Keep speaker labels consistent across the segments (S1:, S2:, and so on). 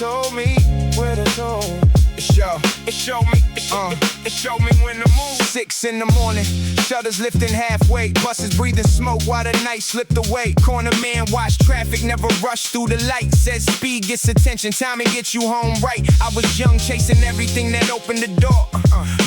S1: told me where to go. It showed me when to move. 6 in the morning, shutters lifting halfway, buses breathing smoke while the night slipped away. Corner man watch traffic, never rush through the light. Says speed gets attention, timing gets you home right. I was young, chasing everything that opened the door,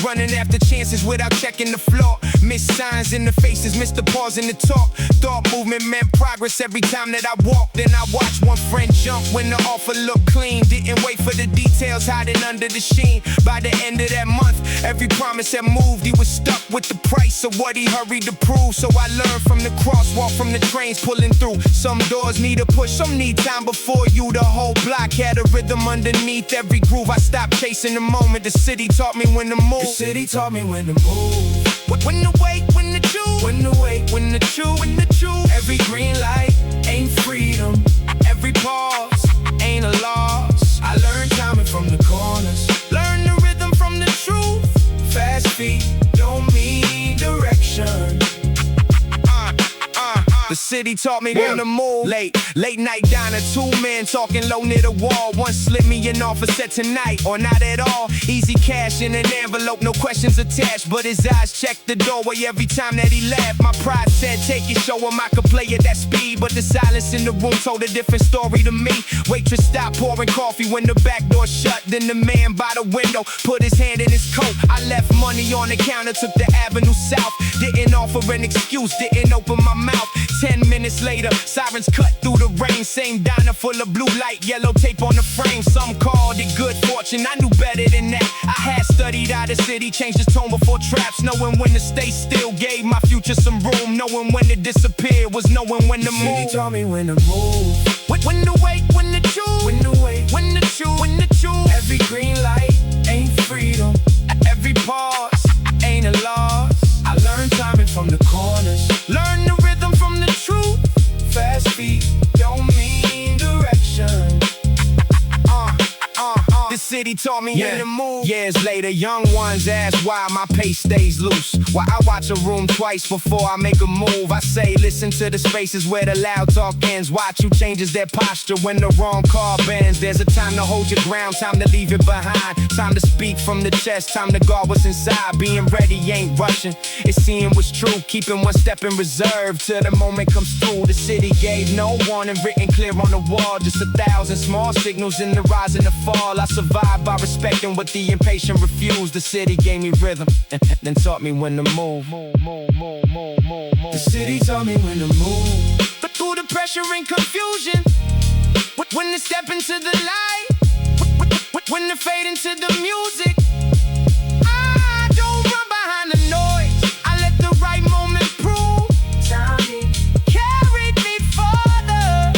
S1: running after chances without checking the floor. Missed signs in the faces, missed the pause in the talk. Thought movement meant progress every time that I walked. Then I watched one friend jump when the offer looked clean. Didn't wait for the details hiding under the sheen. By the end of that month, every promise had moved. He was stuck with the price of what he hurried to prove. So I learned from the crosswalk, from the trains pulling through. Some doors need a push, some need time before you. The whole block had a rhythm underneath every groove. I stopped chasing the moment. The city taught me when to move.
S2: The city taught me when to move.
S1: When to wait, when to choose.
S2: When to wait,
S1: when to choose, when to choose.
S2: Every green light ain't freedom.
S1: Every pause ain't a loss.
S2: I learned timing from the corners.
S1: Learn the rhythm from the truth.
S2: Fast feet don't mean direction.
S1: The city taught me when to move. Late night diner, 2 men talking low near the wall. One slipped me an offer, said tonight or not at all. Easy cash in an envelope, no questions attached. But his eyes checked the doorway every time that he laughed. My pride said, take it, show him I could play at that speed. But the silence in the room told a different story to me. Waitress stopped pouring coffee when the back door shut. Then the man by the window put his hand in his coat. I left money on the counter, took the avenue south. Didn't offer an excuse, didn't open my mouth. 10 minutes later, sirens cut through the rain. Same diner full of blue light, yellow tape on the frame. Some called it good fortune, I knew better than that. I had studied out of city, changed his tone before traps. Knowing when to stay still, gave my future some room. Knowing when to disappear was knowing when to move.
S2: The city taught me when to move.
S1: When to wait, when to choose.
S2: When to wait,
S1: when to choose, when to choose.
S2: Every green light ain't freedom.
S1: Every pause ain't a loss.
S2: I learned timing from the corners.
S1: Learn the rhythm from the truth.
S2: Fast feet don't mean direction.
S1: The city taught me when to move. Years later, young ones ask why my pace stays loose. Why I watch a room twice before I make a move. I say listen to the spaces where the loud talk ends. Watch who changes their posture when the wrong car bends. There's a time to hold your ground, time to leave it behind. Time to speak from the chest, time to guard what's inside. Being ready ain't rushing, it's seeing what's true. Keeping one step in reserve till the moment comes through. The city gave no warning, written clear on the wall. Just 1,000 small signals in the rise and the fall. I survived by respecting what the impatient refused. The city gave me rhythm and then taught me when to move.
S2: The city taught me when to move.
S1: But through the pressure and confusion, when to step into the light, when to fade into the music, I don't run behind the noise. I let the right moment prove.
S2: Timing
S1: carried me further.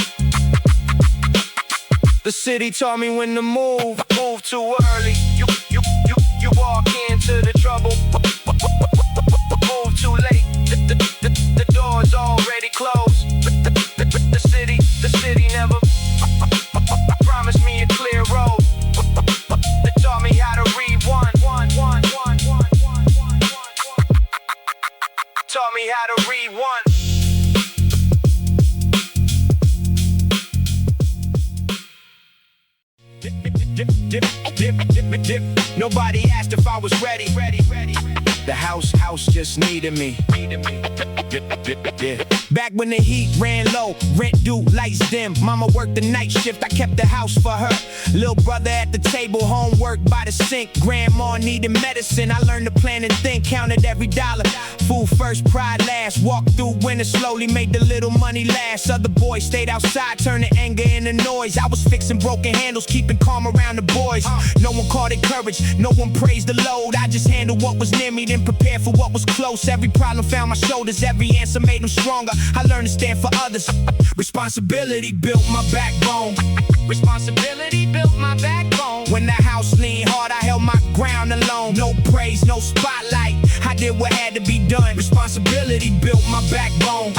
S1: The city taught me when to move. Move too early, you walk into the trouble. Move too late, the door's already closed. The city never promised me a clear road. They taught me how to read one. Taught me how to read one. Nobody asked if I was ready. The house just needed me. Back when the heat ran low, rent due, lights dim. Mama worked the night shift, I kept the house for her. Little brother at the table, homework by the sink. Grandma needed medicine, I learned to plan and think. Counted every dollar, food first, pride last. Walked through winter slowly, made the little money last. Other boys stayed outside, turning anger into noise. I was fixing broken handles, keeping calm around the boys. No one called it courage, no one praised the load. I just handled what was near me, then prepared for what was close. Every problem found my shoulders, every answer made them stronger. I learned to stand for others. Responsibility built my backbone. Responsibility built my backbone. When the house leaned hard, I held my ground alone. No praise, no spotlight, I did what had to be done. Responsibility built my backbone.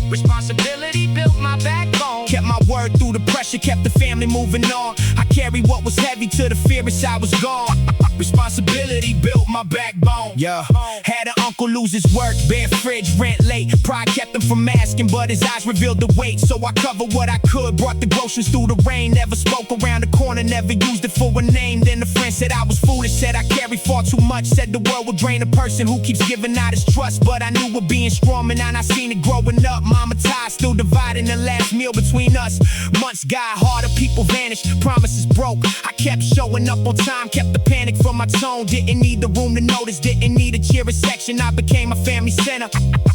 S1: Responsibility built my backbone. Kept my word through the pressure, kept the family moving on. I carried what was heavy to the fear I was gone. Responsibility built my backbone. Yeah. Had an uncle lose his work, bare fridge, rent late. Pride kept him from asking, but his eyes revealed the weight. So I covered what I could, brought the groceries through the rain. Never spoke around the corner, never used it for a name. Then a friend said I was foolish, said I carry far too much. Said the world will drain a person who keeps giving out his trust. But I knew we're being strong, and I seen it growing up. Mama ties still dividing the last meal between us. Months got harder, people vanished, promises broke. I kept showing up on time, kept the panic from my tone. Didn't need the room to notice, didn't need a cheering section. I became a family center.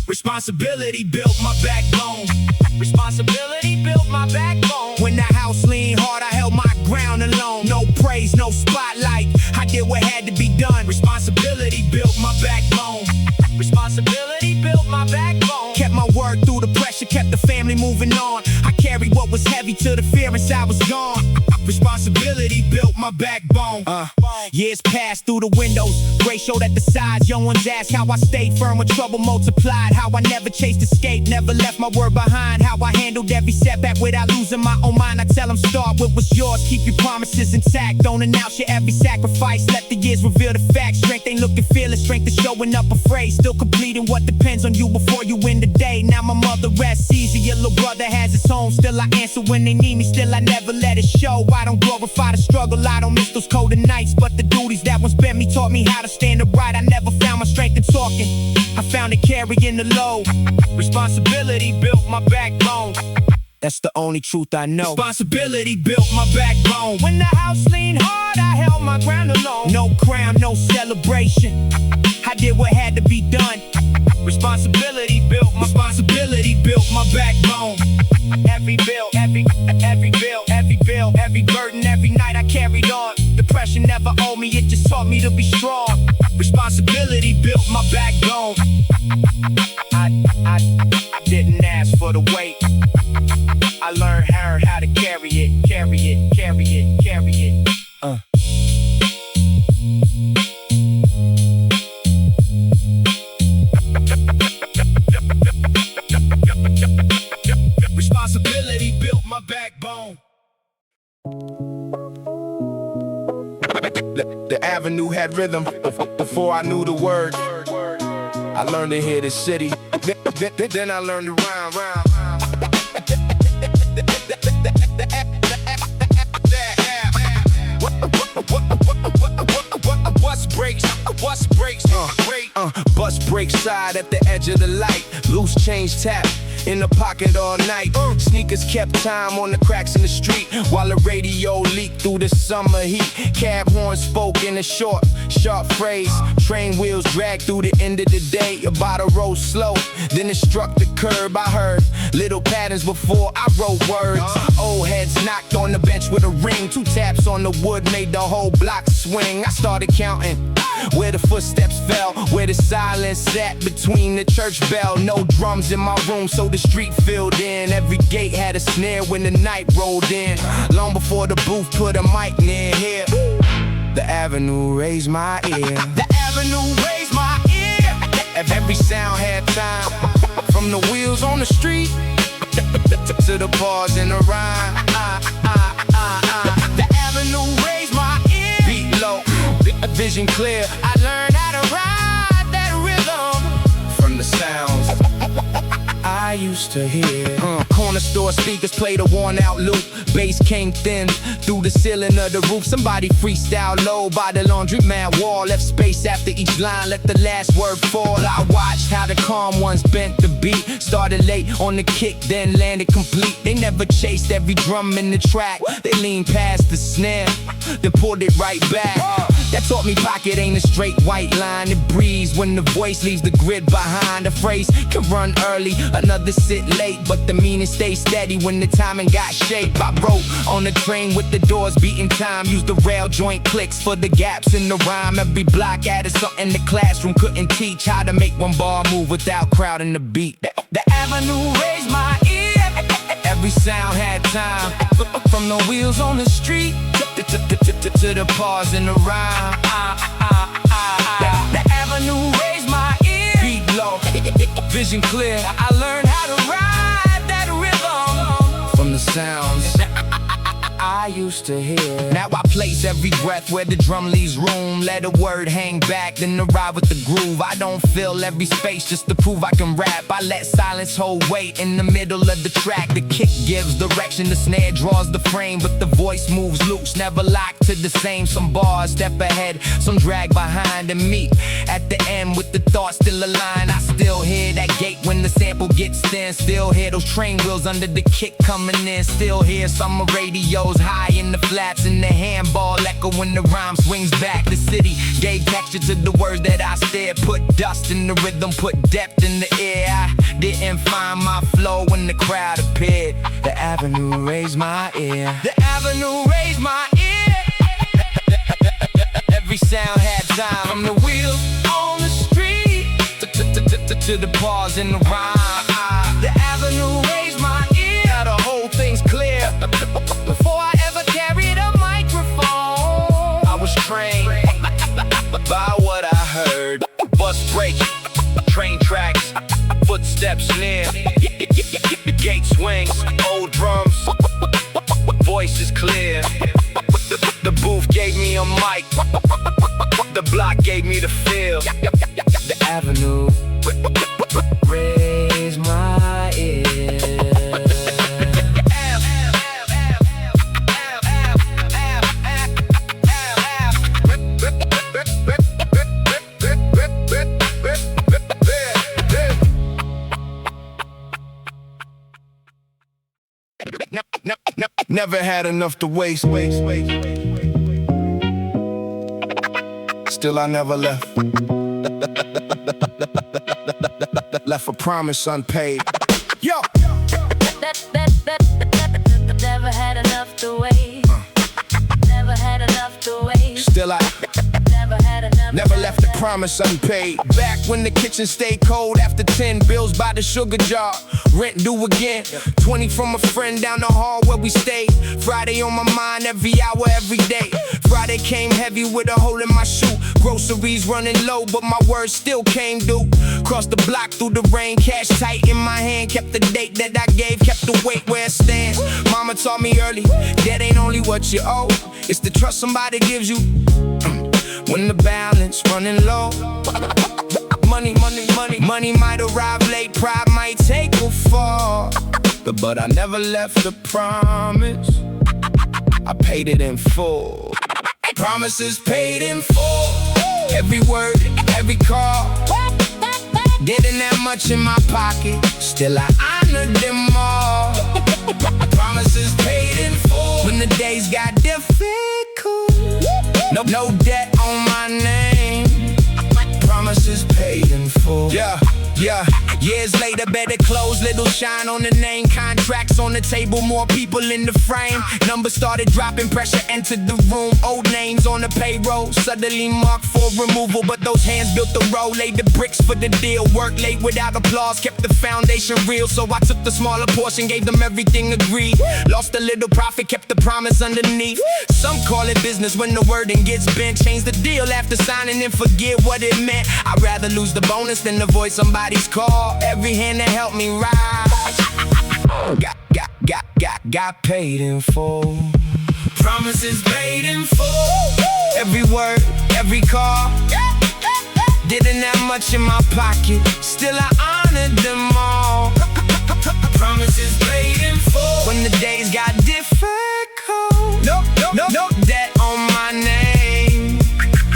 S1: Responsibility built my backbone. Responsibility built my backbone. When the house leaned hard, I held my ground alone. No praise, no spotlight, I did what had to be done. Responsibility built my backbone. Responsibility built my backbone. Kept my word through the pressure, kept the family moving on. I carried what was heavy till the fear inside was gone. Responsibility built my backbone. Years passed through the windows, gray showed at the sides. Young ones asked how I stayed firm when trouble multiplied. How I never chased escape, never left my word behind. How I handled every setback without losing my own mind. I tell them start with what's yours, keep your promises intact. Don't announce your every sacrifice, let the years reveal the facts. Strength ain't looking fearless, strength is showing up afraid. Still completing what depends on you before you win the day. Now my mother rests easy, your little brother has his home. Still I answer when they need me, still I never let it show. I don't glorify the struggle, I don't miss those colder nights. But the duties that once bent me taught me how to stand upright. I never found my strength in talking, I found it carrying the load. Responsibility built my backbone. That's the only truth I know. Responsibility built my backbone. When the house leaned hard, I held my ground alone. No crown, no celebration, I did what had to be done. Responsibility built my backbone. Every bill, every burden, every night I carried on. Depression never owed me, it just taught me to be strong. Responsibility built my backbone. I didn't ask for the weight, I learned how to carry it. Responsibility built my backbone. The avenue had rhythm before I knew the word. I learned to hear the city, then I learned to rhyme. Bus breaks side at the edge of the light. Loose change tap in the pocket all night. Sneakers kept time on the cracks in the street, while the radio leaked through the summer heat. Cab horn spoke in a short, sharp phrase. Train wheels dragged through the end of the day. About to roll slow, then it struck the curb. I heard little patterns before I wrote words. Old heads knocked on the bench with a ring. 2 taps on the wood made the whole block swing. I started counting where the footsteps fell, where the silence sat between the church bell. No drums in my room, so the street filled in. Every gate had a snare when the night rolled in. Long before the booth put a mic near here, the avenue raised my ear. The avenue raised my ear. Every sound had time, from the wheels on the street to the pause in the rhyme. The avenue raised my ear. Beat low, vision clear. I learned how to ride that rhythm from the sounds I used to hear. Corner store speakers played a worn out loop. Bass came thin through the ceiling of the roof. Somebody freestyle low by the laundromat wall. Left space after each line, let the last word fall. I watched how the calm ones bent the beat. Started late on the kick, then landed complete. They never chased every drum in the track. They leaned past the snare, then pulled it right back. That taught me pocket ain't a straight white line. It breathes when the voice leaves the grid behind. A phrase can run early, another sit late, but the meaning stays steady when the timing got shape. I wrote on the train with the doors beating time. Used the rail joint clicks for the gaps in the rhyme. Every block added something the classroom couldn't teach. How to make one bar move without crowding the beat. The avenue raised my ear. Every sound had time, from the wheels on the street to the pause in the rhyme. The avenue raised my ear. Beat low, vision clear. I learned how to ride that rhythm from the sounds I I used to hear. Now I place every breath where the drum leaves room. Let a word hang back, then to ride with the groove. I don't fill every space just to prove I can rap. I let silence hold weight in the middle of the track. The kick gives direction, the snare draws the frame, but the voice moves loose, never locked to the same. Some bars step ahead, some drag behind, and meet at the end with the thoughts still aligned. I still hear that gate when the sample gets thin. Still hear those train wheels under the kick coming in. Still hear summer radios high in the flaps, and the handball echo when the rhyme swings back. The city gave texture to the words that I said, put dust in the rhythm, put depth in the air. I didn't find my flow when the crowd appeared. The avenue raised my ear. The avenue raised my ear. Every sound had time. From the wheels on the street to the pause in the rhyme. The avenue raised my ear. Now the whole thing's clear. Before I ever carried a microphone, I was trained by what I heard. Bus break, train tracks, footsteps near, gate swings, old drums, voice is clear. The booth gave me a mic, the block gave me the feel. The avenue raised my ear. Never had enough to waste. Still I never left. Left a promise unpaid. Yo!
S3: Never had enough to waste. Never had enough to waste.
S1: Still I
S3: Never had enough.
S1: never left a promise unpaid. Back when the kitchen stayed cold after 10 bills by the sugar jar. Rent due again. 20 from a friend down the hall where we stayed. Friday on my mind every hour, every day. Friday came heavy with a hole in my shoe. Groceries running low, but my words still came due. Crossed the block through the rain, cash tight in my hand. Kept the date that I gave, kept the weight where it stands. Mama taught me early, that ain't only what you owe, it's the trust somebody gives you. When the balance running low, money might arrive late, pride might take a fall. But I never left a promise, I paid it in full. Promises paid in full. Every word, every call. Didn't have much in my pocket, still I honored them all. Promises paid in full. When the days got difficult, no debt on my name. Promises paid in full. Yeah. Years later, better clothes, little shine on the name. Contracts on the table, more people in the frame. Numbers started dropping, pressure entered the room. Old names on the payroll, suddenly marked for removal. But those hands built the road, laid the bricks for the deal. Work late without applause, kept the foundation real. So I took the smaller portion, gave them everything agreed. Lost a little profit, kept the promise underneath. Some call it business when the wording gets bent. Change the deal after signing and forget what it meant. I'd rather lose the bonus than avoid somebody's call. Every hand that helped me rise got paid in full. Promises paid in full. Every word, every call. Didn't have much in my pocket, still I honored them all. Promises paid in full. When the days got difficult, no debt on my name.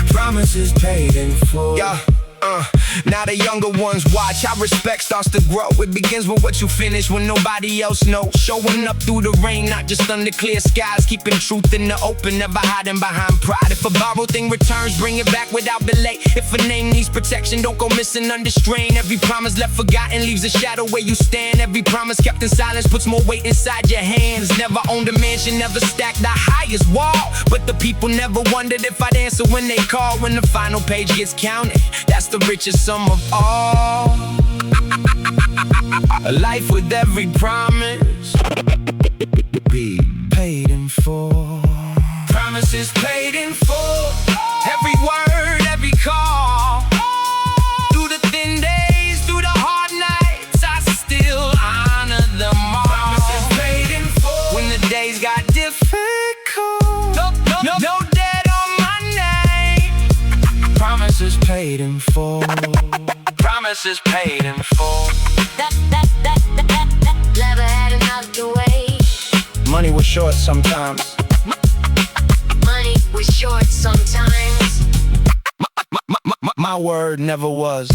S1: Promises paid in full. Now the younger ones watch, how respect starts to grow. It begins with what you finish when nobody else knows. Showing up through the rain, not just under clear skies. Keeping truth in the open, never hiding behind pride. If a borrowed thing returns, bring it back without delay. If a name needs protection, don't go missing under strain. Every promise left forgotten leaves a shadow where you stand. Every promise kept in silence puts more weight inside your hands. Never owned a mansion, never stacked the highest wall, but the people never wondered if I'd answer when they call. When the final page gets counted, that's the richest sum of all. A life with every promise be paid in full. Promises paid in full. Every word, every call. Through the thin days, through the hard nights, I still honor them all. Promises paid in full. When the days got difficult, paid in full. Promises paid in full.
S3: Never had enough to wait.
S1: Money was short sometimes.
S3: Money was short sometimes.
S1: My word never was.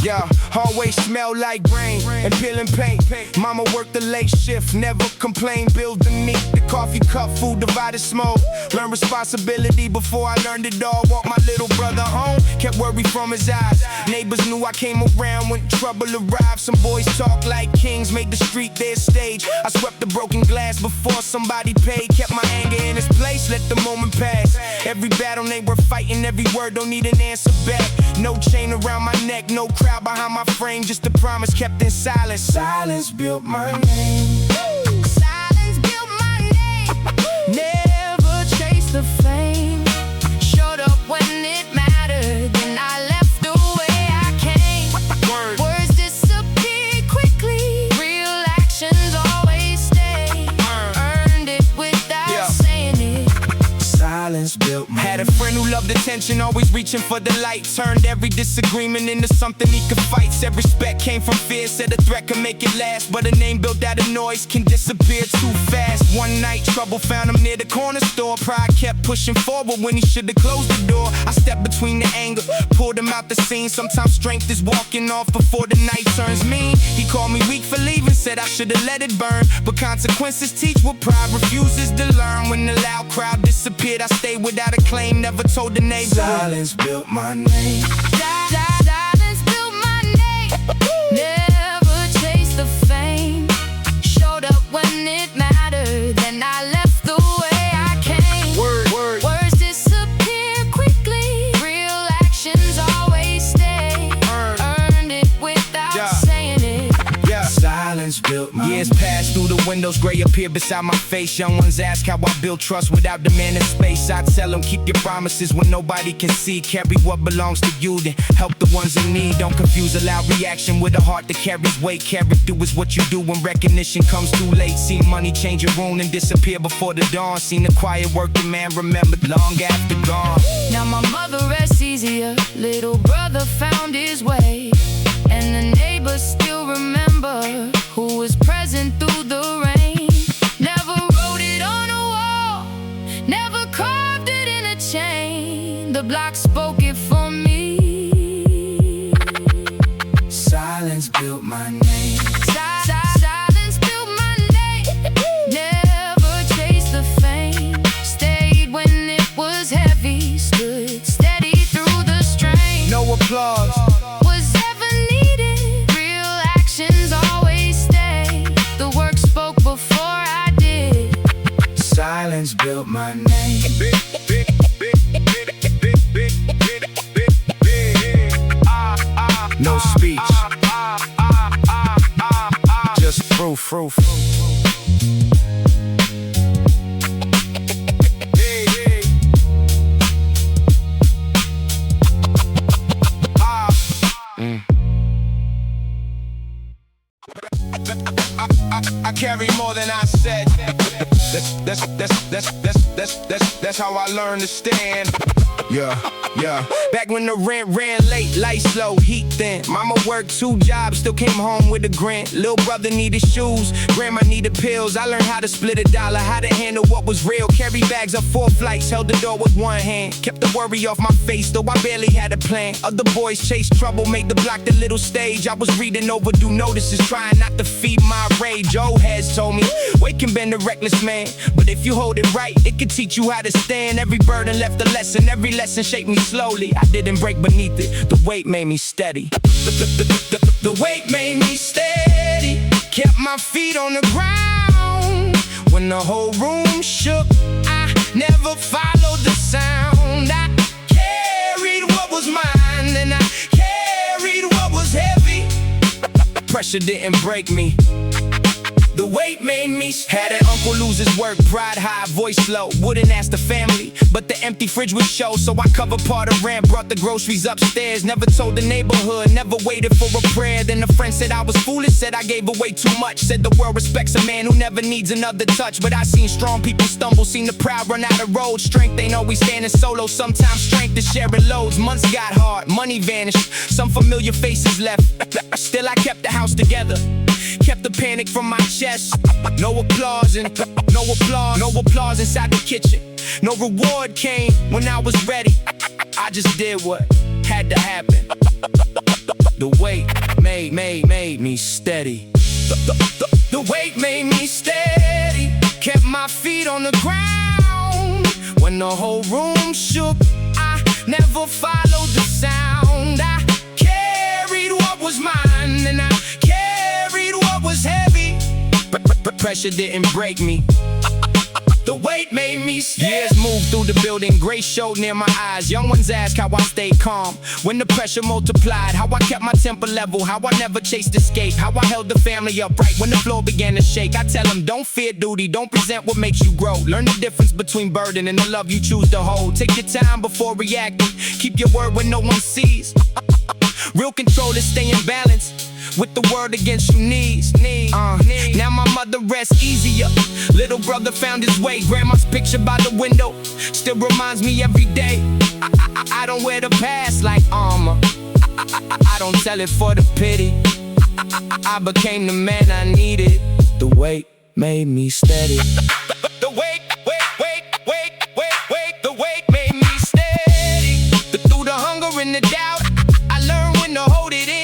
S1: Yeah, always smell like rain and peeling paint. Mama worked the late shift, never complained. Build the neat, the coffee cup, food divided, smoke. Learn responsibility before I learned it all. Walked my little brother home, kept worry from his eyes. Neighbors knew I came around when trouble arrived. Some boys talk like kings, made the street their stage. I swept the broken glass before somebody paid. Kept my anger in its place, let the moment pass. Every battle ain't worth fighting, every word don't need an answer back. No chain around my neck, no crowd behind my frame, just a promise kept in silence. Silence built my name.
S3: Silence built my name.
S1: Never chased the fame.
S3: Showed up when it mattered, then I left the way I came. Words disappear quickly, real actions always stay. Earned it without saying it.
S1: Silence built my name. Had a friend who loved attention, always reaching for the light. Turned every disagreement into something he could fight. Said respect came from fear, said a threat can make it last. But a name built out of noise can disappear too fast. One night, trouble found him near the corner store. Pride kept pushing forward when he should've closed the door. I stepped between the anger, pulled him out the scene. Sometimes strength is walking off before the night turns mean. He called me weak for leaving, said I should've let it burn. But consequences teach what pride refuses to learn. When the loud crowd disappeared, I stayed without a claim, never told the neighbor. Silence built my name.
S3: Silence built my name. Never chased the fame. Showed up when it mattered, then I left the way I came. Words disappear quickly, real actions always stay. Earned it without saying it.
S1: Silence built my Years passed through the windows, gray appeared beside my face. Young ones ask how I build trust without demanding space. I tell them keep your promises when nobody can see. Carry what belongs to you, then help the ones in need. Don't confuse a loud reaction with a heart that carries weight. Carry through is what you do when recognition comes too late. Seen money change a room and disappear before the dawn. Seen a quiet working man remembered long after gone.
S3: Now my mother rests easier. Little brother found his way, and the neighbors still remember who was present through the rain. Never wrote it on a wall, never carved it in a chain. The block spoke it for me.
S1: Silence built my name.
S3: Silence built my name. Never chased the fame. Stayed when it was heavy. Stood steady through the strain.
S1: No applause
S3: Was ever needed. Real actions always stay. The work spoke before I did.
S1: Silence built my name. No speech, just proof. I carry more than I said. That's how I learned to stand. Yeah. Back when the rent ran late, lights low, heat thin. Mama worked 2 jobs, still came home with a grin. Little brother needed shoes, grandma needed pills. I learned how to split a dollar, how to handle what was real. Carry bags up 4 flights, held the door with one hand. Kept the worry off my face, though I barely had a plan. Other boys chased trouble, made the block the little stage. I was reading overdue notices, trying not to feed my rage. Old heads told me, weight can bend a reckless man, but if you hold it right, it can teach you how to stand. Every burden left a lesson, every lesson shaped me slowly. I didn't break beneath it, the weight made me steady. The weight made me steady, kept my feet on the ground. When the whole room shook, I never followed the sound. I carried what was mine, and I carried what was heavy. Pressure didn't break me, The weight made me had an uncle lose his work, pride high, voice low. Wouldn't ask the family, but the empty fridge would show. So I covered part of rent, brought the groceries upstairs. Never told the neighborhood, never waited for a prayer. Then a friend said I was foolish, said I gave away too much. Said the world respects a man who never needs another touch. But I seen strong people stumble, seen the proud run out of road. Strength ain't always standing solo, sometimes strength is sharing loads. Months got hard, money vanished, some familiar faces left. Still I kept the house together, kept the panic from my chest. No applause inside the kitchen. No reward came when I was ready. I just did what had to happen. The weight made me steady. The weight made me steady. Kept my feet on the ground. When the whole room shook, I never followed the sound. I carried what was mine, and I carried what was heavy. But pressure didn't break me. The weight made me steady. Years moved through the building, gray showed near my eyes. Young ones ask how I stayed calm when the pressure multiplied. How I kept my temper level, how I never chased escape. How I held the family upright when the floor began to shake. I tell them, don't fear duty, don't present what makes you grow. Learn the difference between burden and the love you choose to hold. Take your time before reacting, keep your word when no one sees. Real control is staying balanced with the word against your knees. Now my mother rests easier. Little brother found his way. Grandma's picture by the window still reminds me every day. I don't wear the past like armor. I don't tell it for the pity. I became the man I needed. The weight made me steady. The weight made me steady. Through the hunger and the doubt, I learned when to hold it in.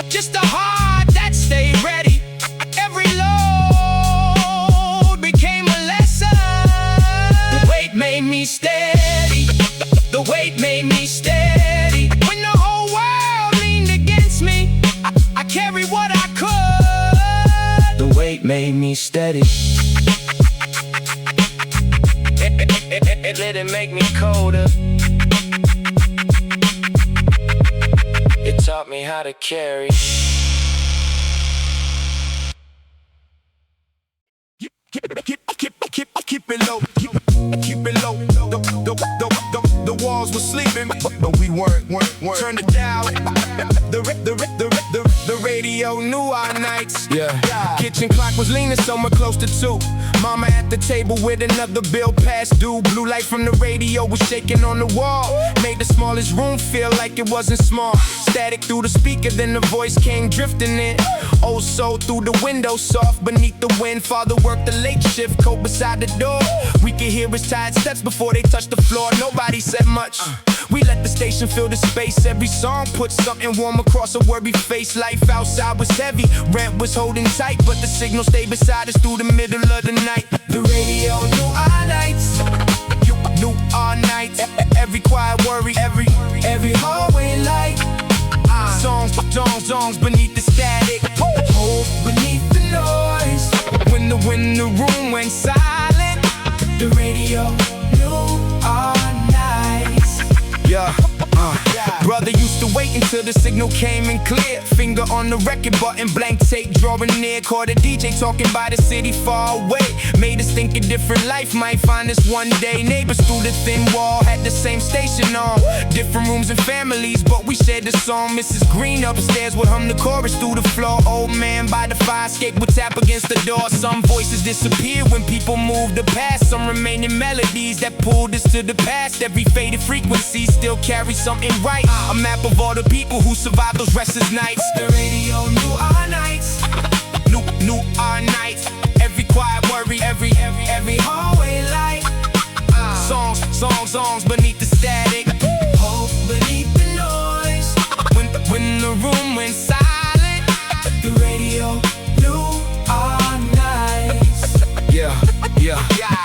S1: Just a heart that stayed ready. Every load became a lesson. The weight made me steady. The weight made me steady. When the whole world leaned against me, I carried what I could. The weight made me steady. It let it make me colder. It taught me how to carry. Keep it low. Keep it low. The walls were sleeping, but we weren't. Turn it down. The radio knew our nights. Yeah. Kitchen clock was leaning somewhere close to 2. Mama at the table with another bill past due. Blue light from the radio was shaking on the wall. Made the smallest room feel like it wasn't small. Static through the speaker, then the voice came drifting in. Oh, so through the window, soft beneath the wind. Father worked the late shift, coat beside the door. We could hear his tired steps before they touched the floor. Nobody said much. We let the station fill the space. Every song put something warm across a worried face. Life outside was heavy, rent was holding tight, but the signal stayed beside us through the middle of the night. The radio knew our nights. You knew our nights. Every quiet worry, every hallway light. Songs beneath the static. Hope beneath the noise. When the room went silent, the radio knew our nights. Yeah. Brother used to wait until the signal came in clear. Finger on the record button, blank tape drawing near. Caught a DJ talking by the city far away. Made us think a different life might find us one day. Neighbors through the thin wall had the same station on. Different rooms and families, but we shared the song. Mrs. Green upstairs would hum the chorus through the floor. Old man by the fire escape would tap against the door. Some voices disappeared when people moved the past. Some remaining melodies that pulled us to the past. Every faded frequency still carries something right. A map of all the people who survived those restless nights. The radio knew our nights. Knew our nights. Every quiet worry, every hallway light. Songs beneath the static. Hope beneath the noise. When the room went silent, the radio knew our nights. Yeah.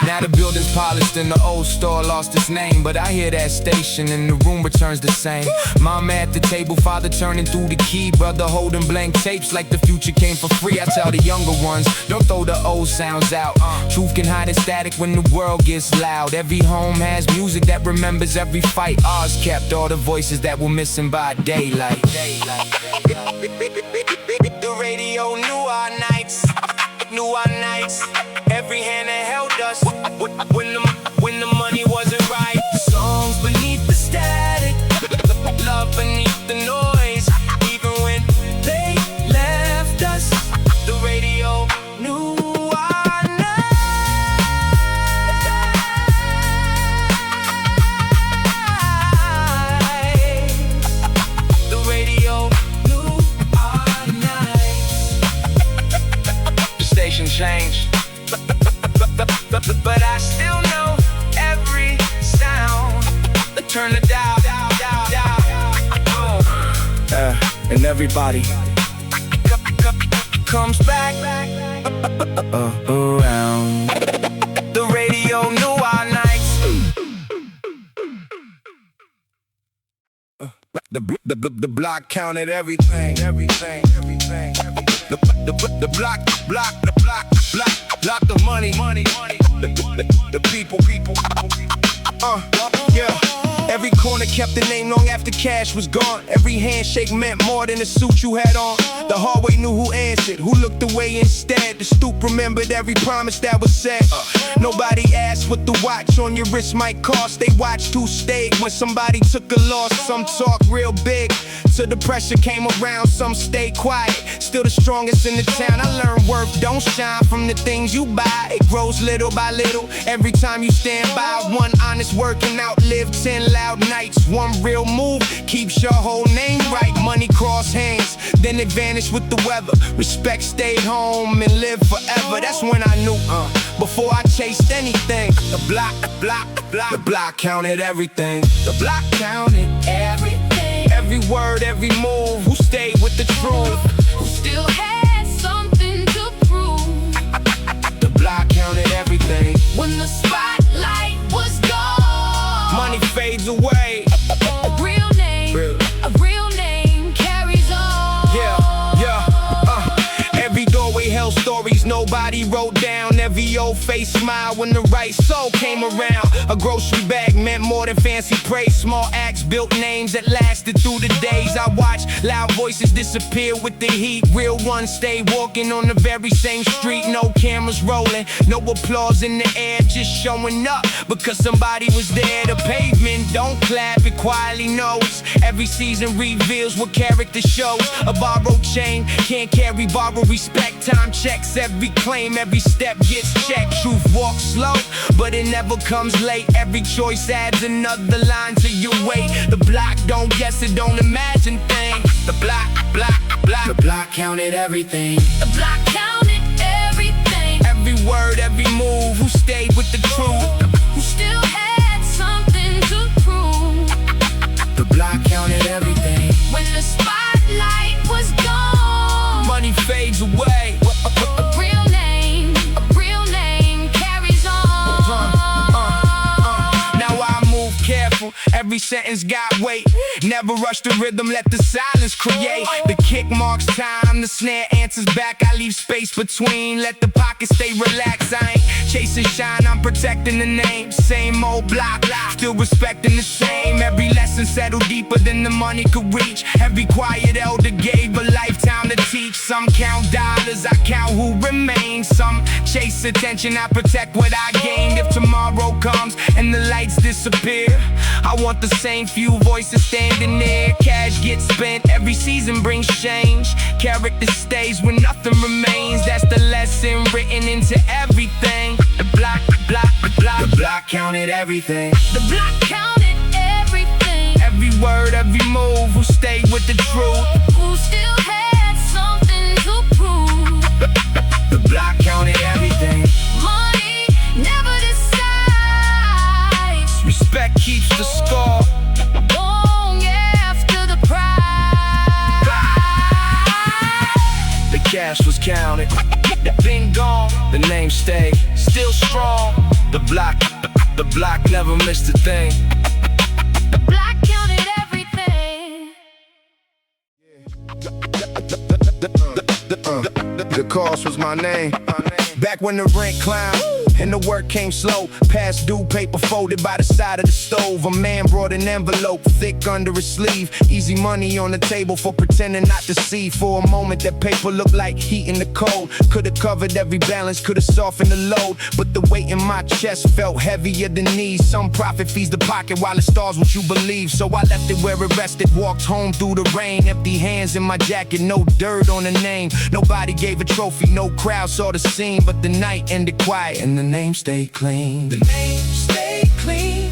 S1: Now Now the building's polished and the old store lost its name, but I hear that station and the room returns the same. Mama at the table, father turning through the key, brother holding blank tapes like the future came for free. I tell the younger ones, don't throw the old sounds out. Truth can hide in static when the world gets loud. Every home has music that remembers every fight. Ours kept all the voices that were missing by daylight. The radio knew our nights, knew our nights. Every hand that held us when the money wasn't right. Songs beneath the static, love beneath the noise. Even when they left us, the radio knew our nights. The radio knew our nights. The station changed, but I still know every sound. Turn the dial. And everybody comes back around. The radio knew our nights. The block counted everything. The block, the money. The people. Yeah. Every corner kept the name long after cash was gone. Every handshake meant more than the suit you had on. The hallway knew who answered, who looked away instead. The stoop remembered every promise that was said. Nobody asked what the watch on your wrist might cost. They watched who stayed when somebody took a loss. Some talk real big till the pressure came around. Some stayed quiet, still the strongest in the town. I learned work don't shine from the things you buy. It grows little by little every time you stand by. One honest work can outlive 10 loud nights. One real move keeps your whole name right. Money crossed hands, then it vanished with the weather. Respect stayed home and lived forever. That's when I knew, before I chased anything. The block counted everything. The block counted everything. Every word, every move. Who stayed with the truth?
S3: Who still had something to prove?
S1: The block counted everything.
S3: When the spotlight was gone,
S1: money fades away.
S3: A real name carries on.
S1: Every doorway held stories nobody wrote down. Every old face smiled when the right soul came around. A grocery bag meant more than fancy praise. Small acts built names that lasted through the days. I watched loud voices disappear with the heat. Real ones stay walking on the very same street. No cameras rolling, no applause in the air, just showing up because somebody was there. The pavement don't clap, it quietly knows. Every season reveals what character shows. A borrowed chain can't carry borrowed respect. Time checks every claim, every step gets checked. Truth walks slow, but it never comes late. Every choice adds another line to your weight. The block don't guess it, don't imagine things. The block counted everything.
S3: The block counted everything.
S1: Every word, every move. Who stayed with the truth?
S3: Who still had something to prove?
S1: The block counted everything.
S3: When the spotlight was gone,
S1: money fades away.
S3: A real name carries on.
S1: Now I move careful, every sentence got weight. Never rush the rhythm, let the silence create. The kick marks time, the snare answers back. I leave space between, let the pocket stay relaxed. I ain't chasing shine, I'm protecting the name. Same old block, still respecting the same. Every lesson settled deeper than the money could reach. Every quiet elder gave a lifetime to teach. Some count dollars, I count who remains. Some chase attention, I protect what I gained. If tomorrow comes and the lights disappear, I want the same few voices standing there. Cash gets spent, every season brings change. Character stays when nothing remains. That's the lesson written into everything. The block counted everything.
S3: The block counted everything.
S1: Every word, every move. Who stayed with the truth?
S3: Who still had something to prove?
S1: The block counted everything.
S3: Money never decides.
S1: Respect keeps the score.
S3: Long after the prize.
S1: The cash was counted, been gone. The name stayed, still strong. The block never missed a thing.
S3: The block counted everything.
S1: The cost was my name. Back when the rent climbed and the work came slow, past due paper folded by the side of the stove. A man brought an envelope thick under his sleeve. Easy money on the table for pretending not to see. For a moment that paper looked like heat in the cold. Could've covered every balance, could've softened the load, but the weight in my chest felt heavier than these. Some profit feeds the pocket while it stars what you believe. So I left it where it rested, walked home through the rain. Empty hands in my jacket, no dirt on the name. Nobody gave a trophy, no crowd saw the scene. But the night ended quiet and the name stayed clean. The name stayed clean.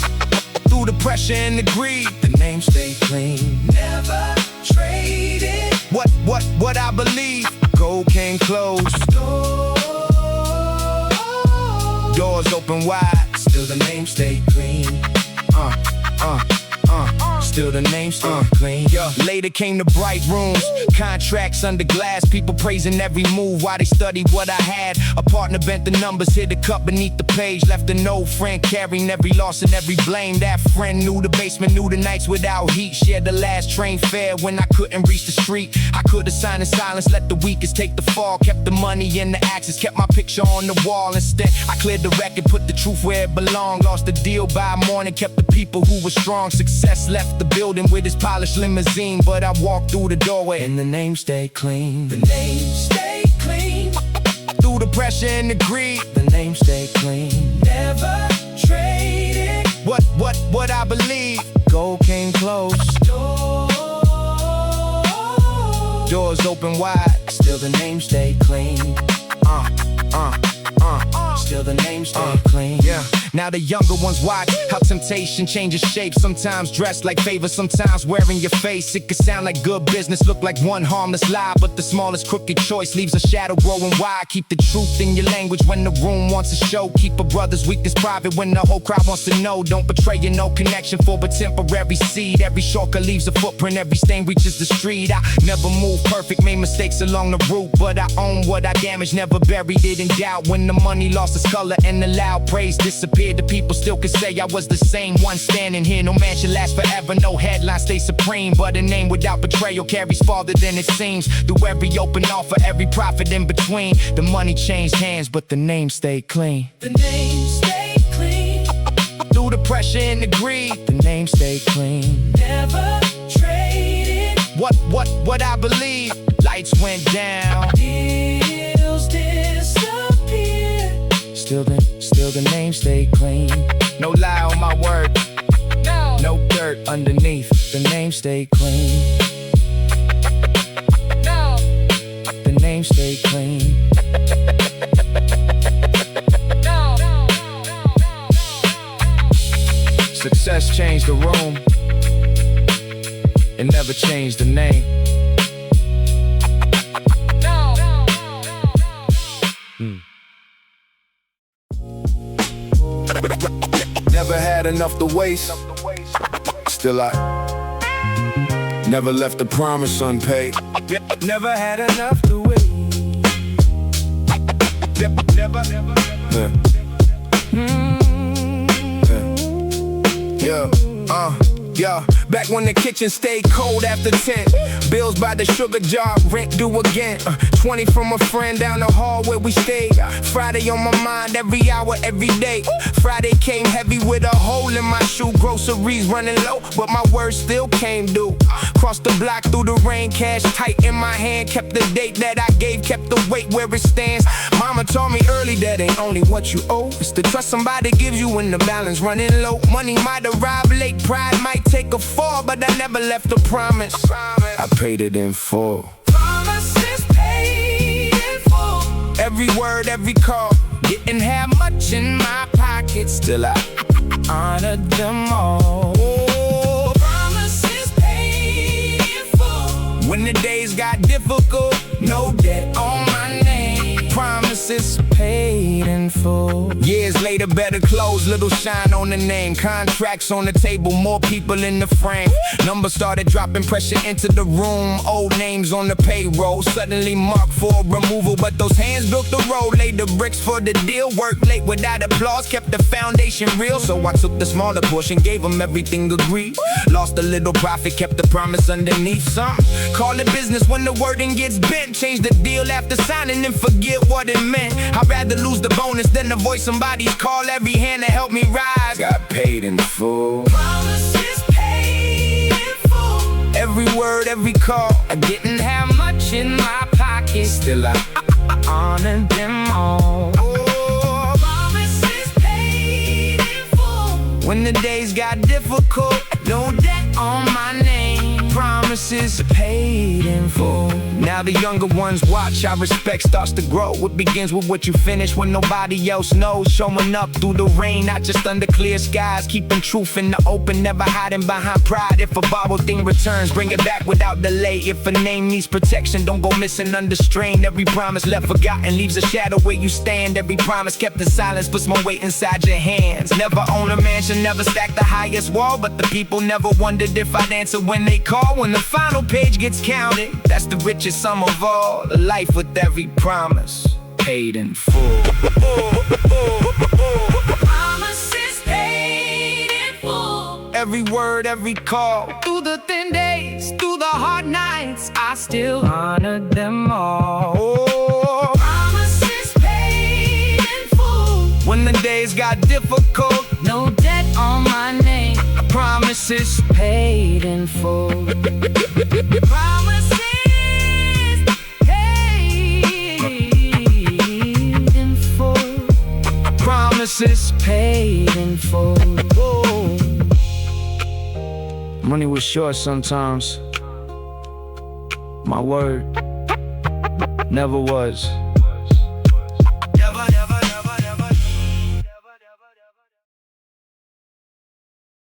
S1: Through the pressure and the greed, the name stayed clean. Never traded. What I believe. Gold came close. Doors open wide. Still the name stayed clean. Still the name stayed clean. Later came the bright rooms, contracts under glass, people praising every move while they studied what I had. A partner bent the numbers, hid a cup beneath the page, left an old friend carrying every loss and every blame. That friend knew the basement, knew the nights without heat, shared the last train fare when I couldn't reach the street. I could've signed in silence, let the weakest take the fall, kept the money and the axes, kept my picture on the wall. Instead, I cleared the record, put the truth where it belonged. Lost the deal by morning, kept the people who were strong. Success left the building with his polished limousine, but I walked through the doorway and the name stayed clean. The name stayed clean. Through the pressure and the greed, the name stayed clean. Never traded. What I believe. Gold came close. Doors open wide. Still the name stayed clean. Still the name stayed clean. Now the younger ones watch how temptation changes shape. Sometimes dressed like favor, sometimes wearing your face. It could sound like good business, look like one harmless lie, but the smallest crooked choice leaves a shadow growing wide. Keep the truth in your language when the room wants to show. Keep a brother's weakness private when the whole crowd wants to know. Don't betray your no connection for a temporary seed. Every shortcut leaves a footprint, every stain reaches the street. I never moved perfect, made mistakes along the route, but I own what I damaged, never buried it in doubt. When the money lost its color and the loud praise disappeared, the people still could say I was the same one standing here. No man should last forever, no headline stay supreme, but a name without betrayal carries farther than it seems. Through every open offer, every profit in between, the money changed hands, but the name stayed clean. The name stayed clean. Through the pressure and the greed, the name stayed clean. Never traded. What I believe. Lights went down, deals disappeared. Still the name stayed clean. No lie on my word. No dirt underneath. The name stayed clean. The name stayed clean. Success changed the room. It never changed the name. Never had enough to waste. Still I never left a promise unpaid. Never had enough to waste. Never. Yeah. Back when the kitchen stayed cold after 10. Bills by the sugar jar, rent due again. 20 from a friend down the hall where we stayed. Friday on my mind, every hour, every day. Friday came heavy with a hole in my shoe. Groceries running low, but my words still came due. Crossed the block through the rain, cash tight in my hand. Kept the date that I gave, kept the weight where it stands. Mama told me early that ain't only what you owe, it's the trust somebody gives you when the balance running low. Money might arrive late, pride might take a fall, but I never left a promise. I paid it in full. Promises paid in full. Every word, every call. Didn't have much in my pocket, still I honored them all. Promises paid in full. When the days got difficult, no debt on my name. Promise promises paid in full. Years later, better clothes, little shine on the name. Contracts on the table, more people in the frame. Numbers started dropping, pressure into the room. Old names on the payroll, suddenly marked for removal. But those hands built the road, laid the bricks for the deal. Worked late without applause, kept the foundation real. So I took the smaller portion, gave them everything agreed. Lost a little profit, kept the promise underneath. Some call it business when the wording gets bent. Change the deal after signing and forget what it meant. I'd rather lose the bonus than avoid somebody's call. Every hand to help me rise got paid in full.
S3: Promises paid in full.
S1: Every word, every call.
S3: I didn't have much in my pocket,
S1: Still I
S3: honored them all.
S1: oh,
S3: Promises paid in full.
S1: when the days got difficult,
S3: No debt on my name.
S1: promises paid in full. Now the younger ones watch, our respect starts to grow. It begins with what you finish when nobody else knows. Showing up through the rain, not just under clear skies. Keeping truth in the open, never hiding behind pride. If a borrowed thing returns, bring it back without delay. If a name needs protection, don't go missing under strain. Every promise left forgotten leaves a shadow where you stand. Every promise kept in silence puts more weight inside your hands. Never own a mansion, never stack the highest wall, but the people never wondered if I'd answer when they call. When the final page gets counted, that's the richest sum of all. A life with every promise paid in full.
S3: Promises paid in full.
S1: Every word, every call.
S3: Through the thin days, through the hard nights, I still honored them all.
S1: Oh,
S3: Promises paid in full.
S1: when the days got difficult,
S3: No debt on my name.
S1: promises
S3: Paid in full. Promises paid in full.
S1: promises
S3: Paid in full.
S1: oh. Money was short sometimes. My word never was.